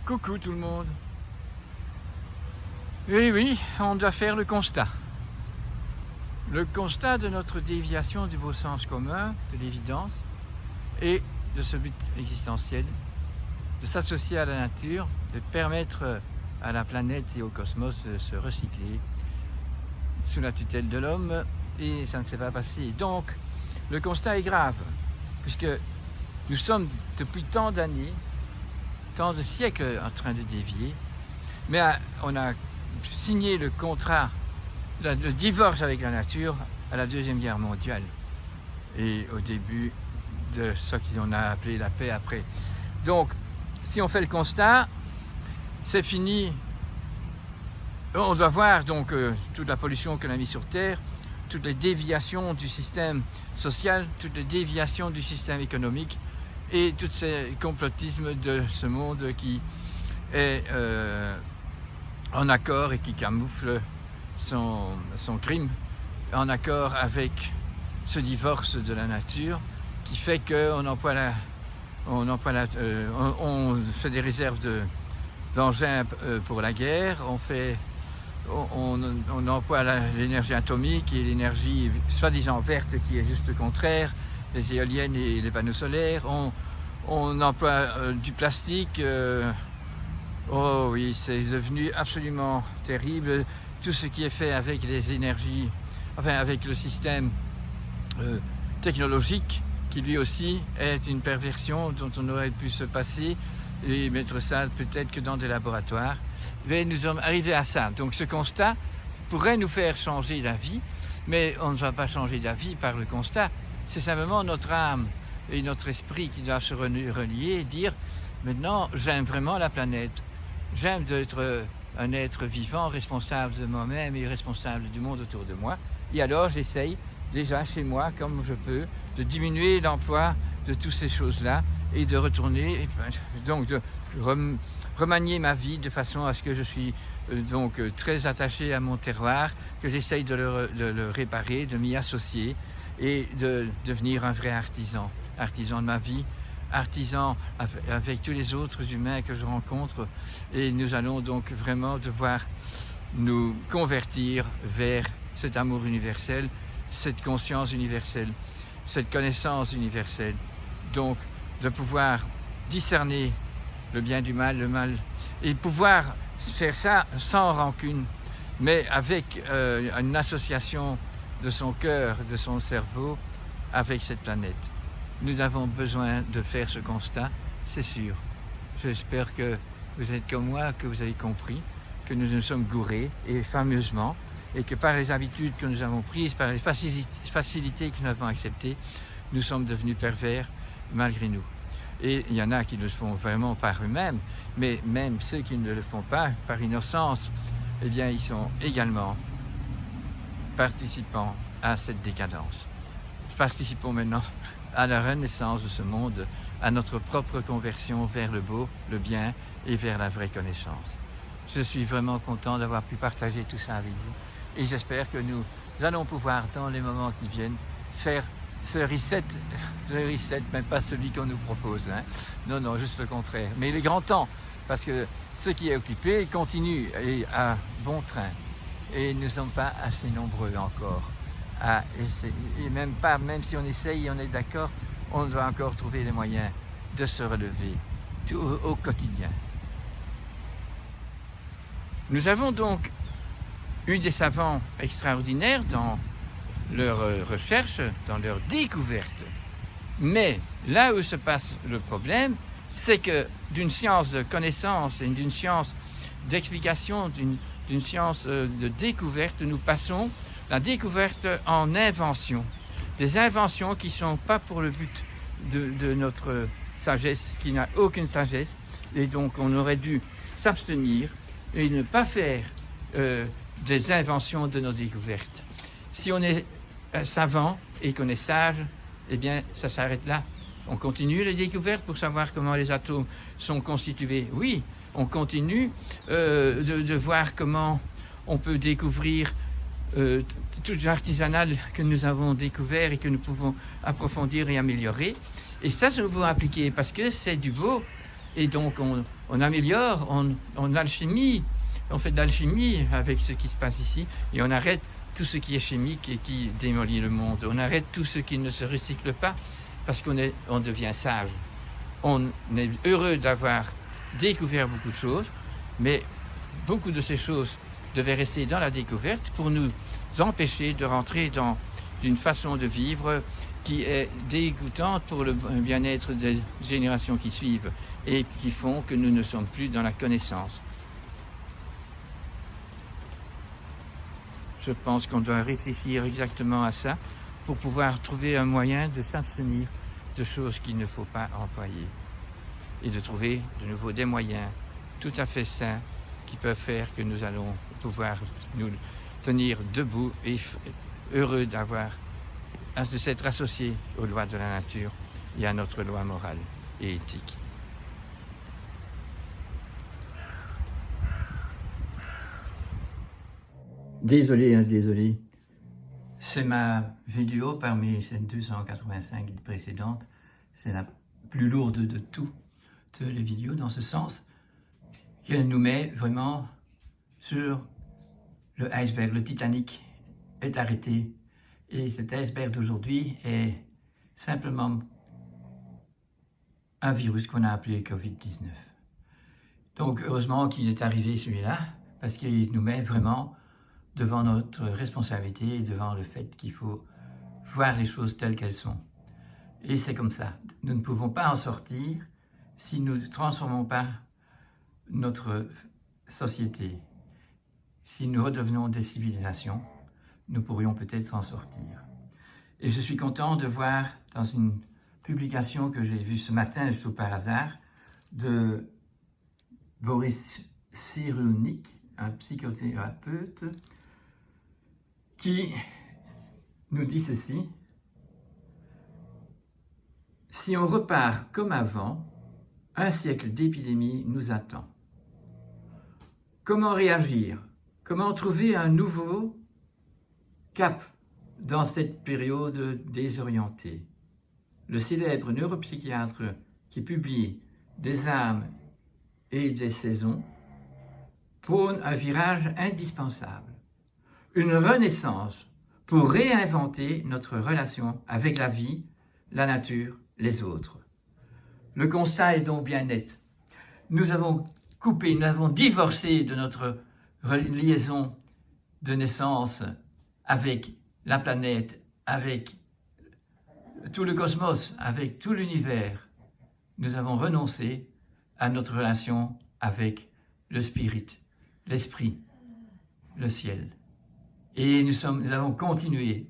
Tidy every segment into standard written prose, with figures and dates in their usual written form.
Coucou tout le monde. Et oui, on doit faire le constat. Le constat de notre déviation du beau sens commun, de l'évidence, et de ce but existentiel, de s'associer à la nature, de permettre à la planète et au cosmos de se recycler sous la tutelle de l'homme, et ça ne s'est pas passé. Donc, le constat est grave, puisque nous sommes depuis tant d'années, tant de siècles en train de dévier, mais on a signé le contrat, le divorce avec la nature à la Deuxième Guerre mondiale et au début de ce qu'on a appelé la paix après. Donc, si on fait le constat, c'est fini. On doit voir donc toute la pollution qu'on a mise sur Terre, toutes les déviations du système social, toutes les déviations du système économique et tous ces complotismes de ce monde qui est en accord et qui camoufle son crime, en accord avec ce divorce de la nature qui fait qu'on on fait des réserves d'engins pour la guerre, on emploie l'énergie atomique et l'énergie soi-disant verte qui est juste le contraire, les éoliennes et les panneaux solaires, on emploie du plastique, oh oui, c'est devenu absolument terrible, tout ce qui est fait avec les énergies, enfin avec le système technologique, qui lui aussi est une perversion dont on aurait pu se passer et mettre ça peut-être que dans des laboratoires. Mais nous sommes arrivés à ça. Donc ce constat pourrait nous faire changer d'avis, mais on ne va pas changer d'avis par le constat. C'est simplement notre âme et notre esprit qui doivent se relier et dire maintenant j'aime vraiment la planète. J'aime d'être un être vivant, responsable de moi-même et responsable du monde autour de moi. Et alors j'essaye déjà chez moi, comme je peux, de diminuer l'emploi de toutes ces choses-là et de retourner, donc de remanier ma vie de façon à ce que je suis donc très attaché à mon terroir, que j'essaye de le réparer, de m'y associer et de devenir un vrai artisan de ma vie, artisan avec tous les autres humains que je rencontre, et nous allons donc vraiment devoir nous convertir vers cet amour universel, cette conscience universelle, cette connaissance universelle, donc de pouvoir discerner le bien du mal, le mal, et pouvoir faire ça sans rancune, mais avec une association de son cœur, de son cerveau, avec cette planète. Nous avons besoin de faire ce constat, c'est sûr. J'espère que vous êtes comme moi, que vous avez compris, que nous nous sommes gourés, et fameusement, et que par les habitudes que nous avons prises, par les facilités que nous avons acceptées, nous sommes devenus pervers malgré nous. Et il y en a qui le font vraiment par eux-mêmes, mais même ceux qui ne le font pas par innocence, eh bien ils sont également participants à cette décadence. Participons maintenant à la renaissance de ce monde, à notre propre conversion vers le beau, le bien et vers la vraie connaissance. Je suis vraiment content d'avoir pu partager tout ça avec vous et j'espère que nous allons pouvoir, dans les moments qui viennent, faire ce reset, mais pas celui qu'on nous propose. Hein. Non, juste le contraire. Mais il est grand temps, parce que ce qui est occupé continue et à bon train. Et nous ne sommes pas assez nombreux encore à essayer. Et même si on essaye et on est d'accord, on doit encore trouver les moyens de se relever au quotidien. Nous avons donc eu des savants extraordinaires dans leur recherche, dans leur découverte. Mais là où se passe le problème, c'est que d'une science de connaissance et d'une science d'explication, d'une science de découverte, nous passons la découverte en invention. Des inventions qui ne sont pas pour le but de notre sagesse, qui n'a aucune sagesse, et donc on aurait dû s'abstenir et ne pas faire des inventions de nos découvertes. Si on est savant et qu'on est sage, eh bien ça s'arrête là. On continue les découvertes pour savoir comment les atomes sont constitués. Oui, on continue de voir comment on peut découvrir tout l'artisanal que nous avons découvert et que nous pouvons approfondir et améliorer. Et ça, nous pouvons appliquer parce que c'est du beau, Et donc on améliore, on alchimie, on fait de l'alchimie avec ce qui se passe ici, et on arrête tout ce qui est chimique et qui démolit le monde. On arrête tout ce qui ne se recycle pas, parce on devient sage. On est heureux d'avoir découvert beaucoup de choses, mais beaucoup de ces choses devaient rester dans la découverte pour nous empêcher de rentrer dans une façon de vivre qui est dégoûtante pour le bien-être des générations qui suivent et qui font que nous ne sommes plus dans la connaissance. Je pense qu'on doit réfléchir exactement à ça pour pouvoir trouver un moyen de s'abstenir de choses qu'il ne faut pas employer et de trouver de nouveau des moyens tout à fait sains qui peuvent faire que nous allons pouvoir nous tenir debout et heureux de s'être associés aux lois de la nature et à notre loi morale et éthique. Désolé. C'est ma vidéo parmi ces 285 précédentes. C'est la plus lourde de toutes les vidéos dans ce sens, qu'elle nous met vraiment sur le iceberg. Le Titanic est arrêté et cet iceberg d'aujourd'hui est simplement un virus qu'on a appelé Covid-19. Donc heureusement qu'il est arrivé celui-là, parce qu'il nous met vraiment devant notre responsabilité et devant le fait qu'il faut voir les choses telles qu'elles sont. Et c'est comme ça. Nous ne pouvons pas en sortir si nous ne transformons pas notre société. Si nous redevenons des civilisations, nous pourrions peut-être en sortir. Et je suis content de voir dans une publication que j'ai vue ce matin, tout par hasard, de Boris Cyrulnik, un psychothérapeute, qui nous dit ceci: si on repart comme avant, un siècle d'épidémie nous attend. Comment réagir? Comment trouver un nouveau cap dans cette période désorientée? Le célèbre neuropsychiatre qui publie Des âmes et des saisons prône un virage indispensable, une renaissance pour réinventer notre relation avec la vie, la nature, les autres. Le constat est donc bien net. Nous avons coupé, nous avons divorcé de notre liaison de naissance avec la planète, avec tout le cosmos, avec tout l'univers. Nous avons renoncé à notre relation avec le spirit, l'esprit, le ciel. Et nous avons continué,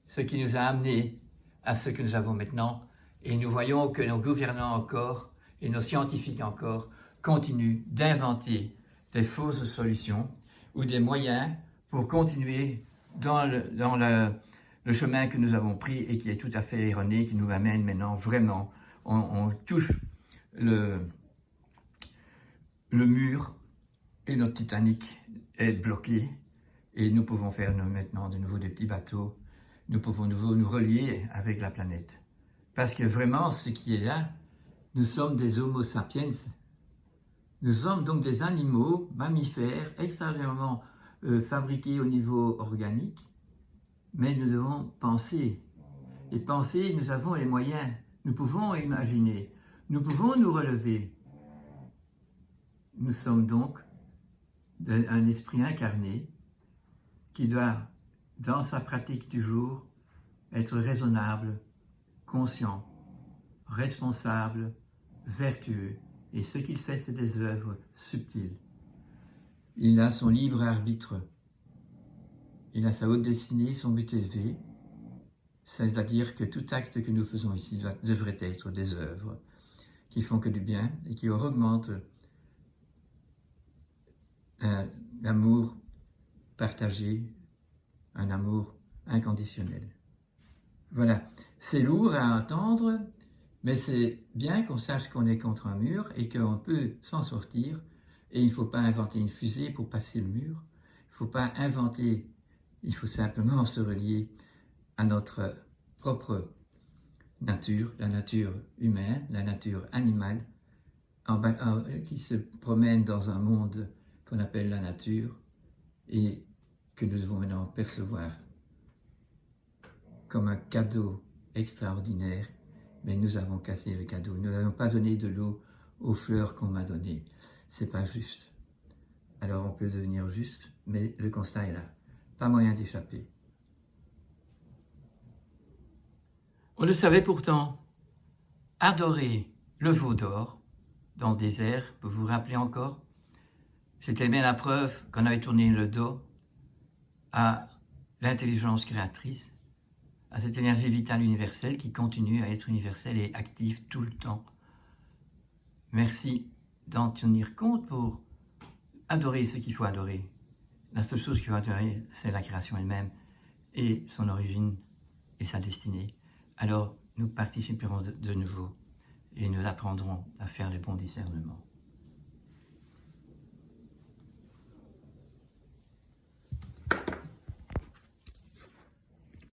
ce qui nous a amenés à ce que nous avons maintenant. Et nous voyons que nos gouvernants encore, et nos scientifiques encore, continuent d'inventer des fausses solutions ou des moyens pour continuer dans le chemin que nous avons pris et qui est tout à fait erroné, qui nous amène maintenant vraiment, on touche le mur et notre Titanic est bloqué et nous pouvons faire maintenant de nouveau des petits bateaux, nous pouvons de nouveau nous relier avec la planète. Parce que vraiment, ce qui est là, nous sommes des Homo sapiens, nous sommes donc des animaux, mammifères, extrêmement fabriqués au niveau organique, mais nous devons penser. Et penser, nous avons les moyens, nous pouvons imaginer, nous pouvons nous relever. Nous sommes donc un esprit incarné qui doit, dans sa pratique du jour, être raisonnable, conscient, responsable, vertueux. Et ce qu'il fait, c'est des œuvres subtiles. Il a son libre arbitre. Il a sa haute destinée, son but élevé. C'est-à-dire que tout acte que nous faisons ici devrait être des œuvres qui font que du bien et qui augmentent l'amour partagé, un amour inconditionnel. Voilà, c'est lourd à entendre, mais c'est bien qu'on sache qu'on est contre un mur et qu'on peut s'en sortir. Et il ne faut pas inventer une fusée pour passer le mur. Il ne faut pas inventer, il faut simplement se relier à notre propre nature, la nature humaine, la nature animale, qui se promène dans un monde qu'on appelle la nature et que nous devons maintenant percevoir comme un cadeau extraordinaire, mais nous avons cassé le cadeau. Nous n'avons pas donné de l'eau aux fleurs qu'on m'a données. C'est pas juste. Alors on peut devenir juste, mais le constat est là. Pas moyen d'échapper. On le savait pourtant. Adorer le veau d'or dans le désert, vous vous rappelez encore? C'était bien la preuve qu'on avait tourné le dos à l'intelligence créatrice, à cette énergie vitale universelle qui continue à être universelle et active tout le temps. Merci d'en tenir compte pour adorer ce qu'il faut adorer. La seule chose qu'il faut adorer, c'est la création elle-même et son origine et sa destinée. Alors, nous participerons de nouveau et nous apprendrons à faire les bons discernements.